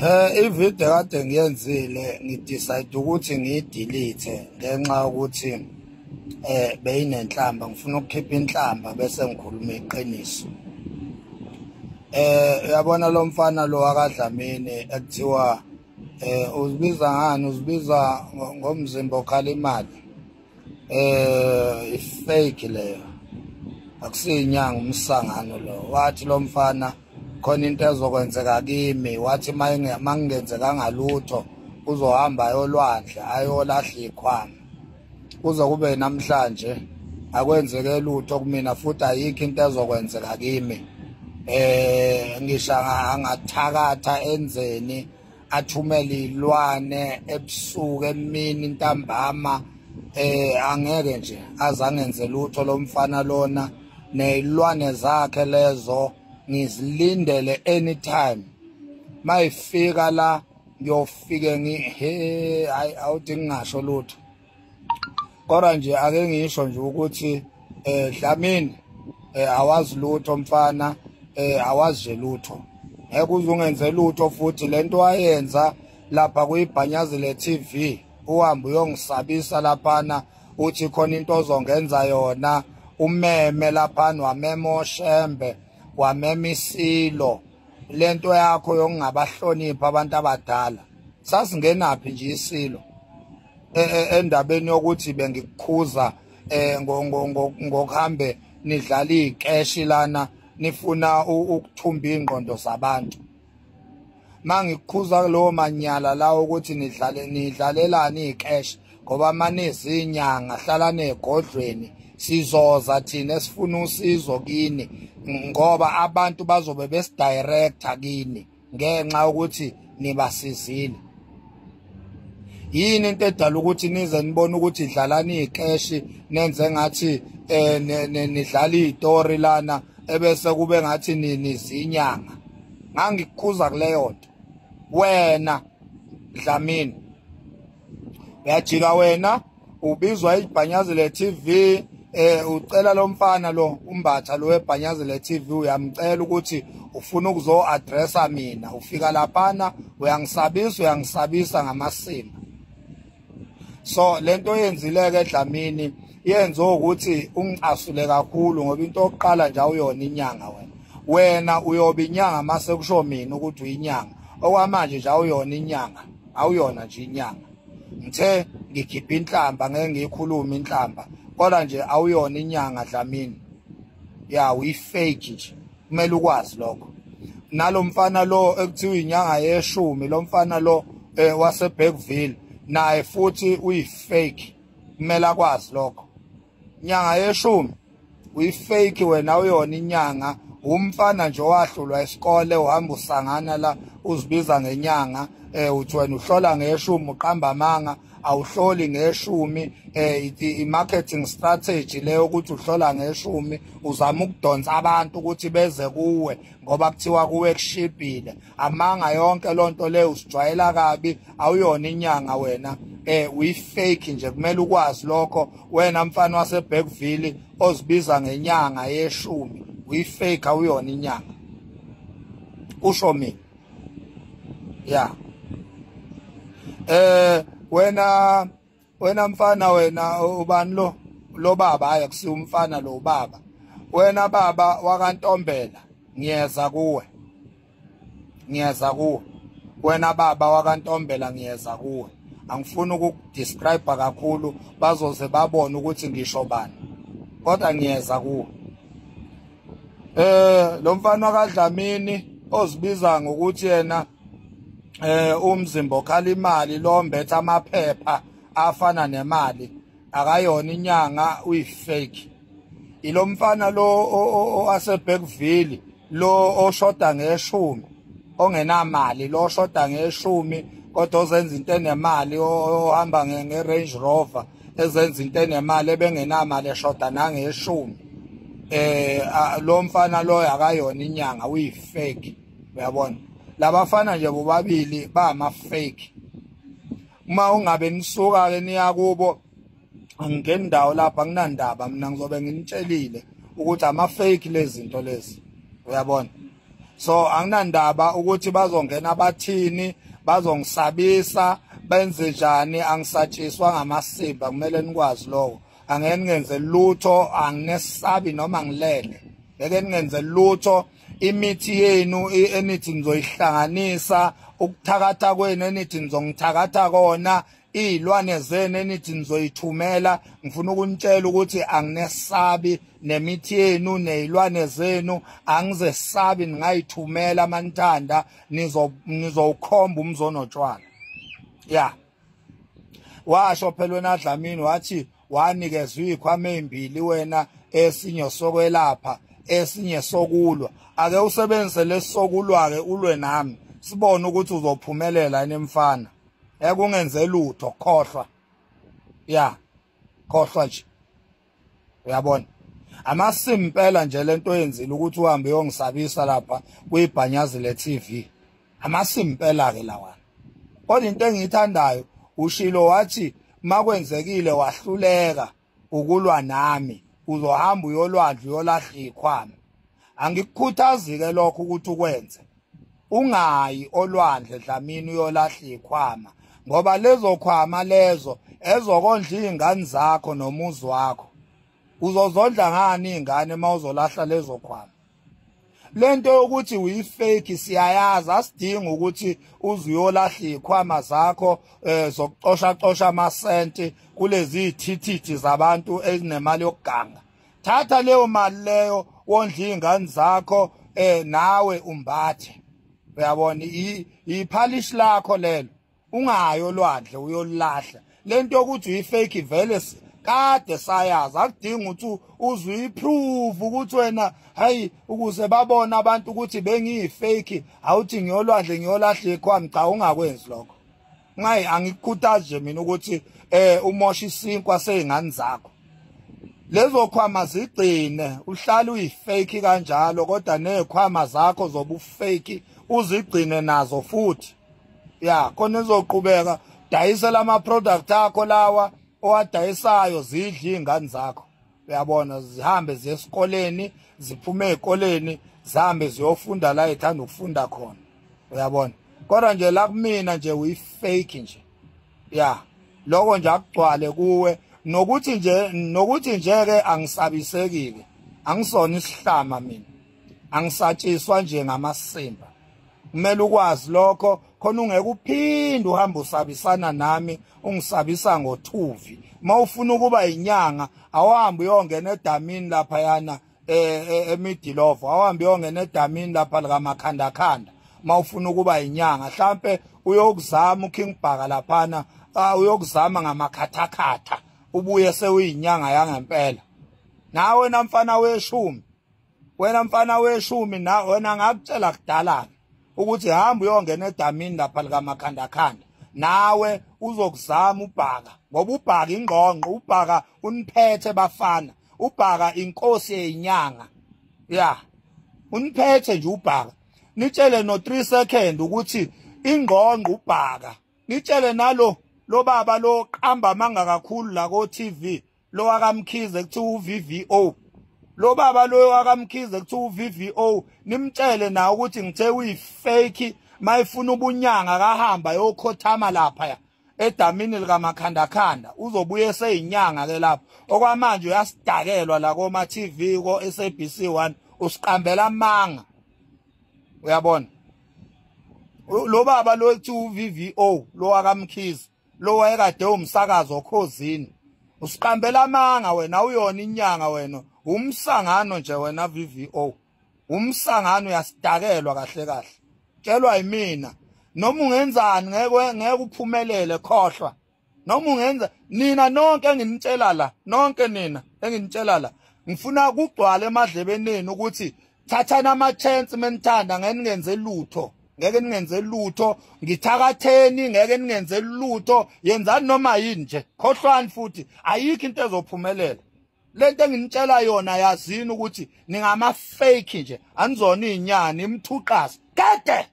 Ivideo kade ngiyenzile ngidecide ukuthi ngiyidelete ngenxa yokuthi beyinenhlamba ngifuna ukukhipha inhlamba bese ngikhuluma iqiniso. Uyabona lo mfana lo akaDlamini ekuthiwa uzibiza ngani, uzibiza ngomzimba okhala imali. Ifake leyo, akusiyinyanga umsangano lo. Wathi lo mfana khona into ezokwenzeka kimi, wathi mangenzeka ngalutho uzohamba ayolwandle ayolahla ikhwama. Kuze kube namhlanje akwenzeke lutho kumina futhi ayikho into ezokwenzeka kimi. Ngisho angathakatha enzeni athumele ilwane ebusuku emini ntambama, angeke nje azangenze lutho lo mfana lona. Nezilwane zakhe lezo ngizilindele anytime. Mayifika la ngiyofike hayi awudingi ngisho lutho. Kodwa nje ake ngisho nje ukuthi Dlamini awazi lutho mfana, awazi nje lutho. Ngeke uzungenze lutho futhi lento wayenza lapha kuyiBhanyazile TV. Uhamba uyongisabisa laphana uthi khona into ozongenza yona. Umeme laphana wamema oShembe, wamema iSilo. Lento yakho yokungabahlonipha abantu abadala. Sasingenaphi nje iSilo endabeni yokuthi bengikukhuza ngokuhambe nidlala ikeshi lana nifuna ukuthumba ingqondo zabantu. Mangikukhuza lo manyala lawo ukuthi nidlalelani ikeshi ngoba manizinyanga hlala negodlweni sizoza thina esifuna usizo kini ngoba abantu bazobe besidirector kini ngenxa ukuthi nibasizile. Yini into edala ukuthi nize nibone ukuthi idlalani ikeshi nenze ngathi nidlala izitori lana ebese kube ngathi nizinyanga. Ngangikukhuza kuleyo nto. Wena Dlamini uyajika, wena ubizwa iBhanyazile TV, ucela lo mfana lo umbatha lo weBhanyazile TV, uyamcela ukuthi ufuna ukuzo addressa mina. Ufika laphana uyangisabisa ngamasimo. So lento yenzileke Dlamini yenze ukuthi ungicasule kakhulu ngoba into yokuqala nje awuyona inyanga wena uyoba inyanga mase kusho mina ukuthi uyinyanga. Okwamanje nje awuyona inyanga, awuyona nje inyanga. Ngithe ngikhipha inhlamba ngeke ngiyikhuluma inhlamba, kodwa nje awuyona inyanga Dlamini. Ya uyifake nje, kumele ukwazi lokho. Nalo mfana lo ekuthiwa inyanga yeshumi, lo mfana lo waseBergville naye futhi uyifake, kumele akwazi lokho. Inyanga yeshumi uyifake wena, awuyona inyanga. Umfana nje wahlulwa isikole uhamba usangana la uzibiza ngenyanga. Uthi wena uhlola ngeshumi uqamba amanga, awuhloli ngeshumi. I-marketing strategy leyo ukuthi uhlola ngeshumi uzama ukudonsa abantu ukuthi beze kuwe ngoba kuthiwa kuwe kushibhile. Amanga yonke lonto leyo usijwayela kabi, awuyona inyanga wena. Uyifake nje, kumele ukwazi lokho. Wena mfana waseBergville ozibiza ngenyanga yeshumi uyifake, awuyona inyanga. Usho mina. Yeah. Wena mfana, wena ubani lo baba? Hayi akusiyo umfana lo baba. Wena baba wakaNtombela, ngiyeza kuwe. Wena baba wakaNtombela, ngiyeza kuwe. Angifuni ukudescribe kakhulu bazoze babone ukuthi ngisho bani, kodwa ngiyeza kuwe. Lo mfana wakaDlamini ozibiza ngokuthi yena umzimba okhala imali, lo mbethe amaphepha afana nemali, akayona inyanga, uyifake. Ilo mfana lo waseBergville lo oshoda ngeshumi, ongenamali, lo oshoda ngeshumi kodwa ozenza into enemali, ohamba ngeRange Rover ezenza into enemali ebengenamali eshoda nangeshumi. Lo mfana lo akayona inyanga, uyifake. Uyabona labafana nje bobabili bama-fake. Uma ungabe nisuka ke niya kubo angingeni ndawo lapha, kunandaba mina ngizobe nginitshelile ukuthi ama-fake lezi zinto lezi. Uyabona So anginandaba ukuthi bazongena abathini bazongisabisa benze njani angisatshiswa ngamasimba kumele nikwazi lokho angeke ngenze lutho anginesabi noma ngilele ngeke ngenze lutho imithi yenu enithi nizoyihlanganisa ukuthakatha kwenu enithi nizongithakatha kona izilwane zenu enithi nizoyithumela ngifuna ukunitshela ukuthi anginesabi nemithi yenu nezilwane zenu angizesabi ningayithumela manithanda nizowukhomba umzonotshwala yeah washo phela wena Dlamini wathi wanikezwe ikhwama ezimbili wena esinye sokwelapha esinye sokulwa ake usebenzise lesokulwa ke ulwe nami sibone ukuthi uzophumelela nemfana ekungenze lutho khohlwa yeah khohlwa nje uyabona amasimpela nje lento yenzile ukuthi uhambe uyongisabisa lapha kuyibhanyazi le TV amasimpela ke lawana kodwa into engiyithandayo ushilo wathi makwenzekile wahluleka ukulwa nami uzohamba uyolwandla uyolahla ikhwama angikukhuthazi ke lokho ukuthi ukwenze ungayi olwandle Dlamini uyolahla ikhwama ngoba lezo khwama lezo ezokondla izingane zakho nomuzi wakho uzozondla ngani ingane mawuzolahla lezo khwama lento ukuthi uyifake siyayazi asidingi ukuthi uzuyolahla ikhwama zakho zokuxosha amasenti kulezi ithithithi zabantu ezinemali yokuganga thatha leyo mali leyo wondla izingane zakho nawe umbathe uyabona iphalish lakho lelo ungayo lwandle uyolahla lento ukuthi uyifake vele kade sayazi akudingi ukuthi uzuyiprove ukuthi wena hayi ukuze babone abantu ukuthi bengiyifake awuthi ngiyolwandle ngiyolahla ikhwama cha ungakwenzi lokho ngayi angikukhuthaze mina ukuthi umosha isinkwa sezingane zakho lezo khwama zigcine uhlala uyifake kanjalo kodwa nezikhwama zakho zobufake uzigcine nazo futhi ya khona izoqhubeka dayisela ama product akho lawa owadayisayo zidla izingane zakho uyabona zihambe ziye esikoleni ziphume ezikoleni zihambe ziyofunda la ethanda ukufunda khona uyabona kodwa nje la kumina nje uyifake nje ya lokho nje akugcwale kuwe nokuthi nje ke angisabisekile angisona isihlama mina angisatshiswa nje ngamasimba kumele ukwazi lokho khona ungeke uphinde uhambe usabisana nami ungisabisa ngothuvi mawufuna ukuba inyanga awuhambe uyongena edamini lapha yana eMidilova awuhambe uyongena edamini lapha likaMakhandakhanda mawufuna ukuba inyanga mhlambe uyokuzama uKing Bhaka laphana uyokuzama ngamakhathakhatha ubuye sewuyinyanga yangempela nawe namfana weshumi wena mfana weshumi na wena ngakutshela kudala ukuthi hamba uyongena edamini lapha likaMakhandakhanda nawe uzokuzama uBhaka ngoba uBhaka ingqongqo uBhaka uniphethe bafana uBhaka inkosi yezinyanga ya uniphethe nje uBhaka nitshele no 3 seconds ukuthi ingqongqo uBhaka nitshele nalo lo baba lo qamba manga kakhulu la ko TV lo akamkhize kuthiwa uVVO lo baba lo akamkhize kuthiwa uVVO nimtshele na ukuthi ngithe uyifake mayifuna ubunyanga kahamba yokhothama lapha edamini likaMakhandakhanda uzobuye seyinyanga ke lapho okwamanje uyasidakelwa la koma TV ko SABC1 usiqambela amanga uyabona lo baba lo ethi uVVO lo akamkhize lo wayekade umsakazo okhozini usiqambela amanga wena uyona inyanga wena umsangano nje wena VVO umsangano uyasidakelwa kahle kahle tshelwa yimina noma ungenzani ngeke uphumelele khohlwa noma ungenza nina nonke enginitshela la nonke nina enginitshela la ngifuna kugcwala emadlebeni enu ukuthi thathana ama chance menithanda ngeke ningenze lutho ngeke ningenze lutho ngithakatheni ngeke ningenze lutho yenzani noma yini nje khohlwani futhi ayikho into ezophumelela lento enginitshela yona yazini ukuthi ningama fake nje anizona izinyani imthuqasi kade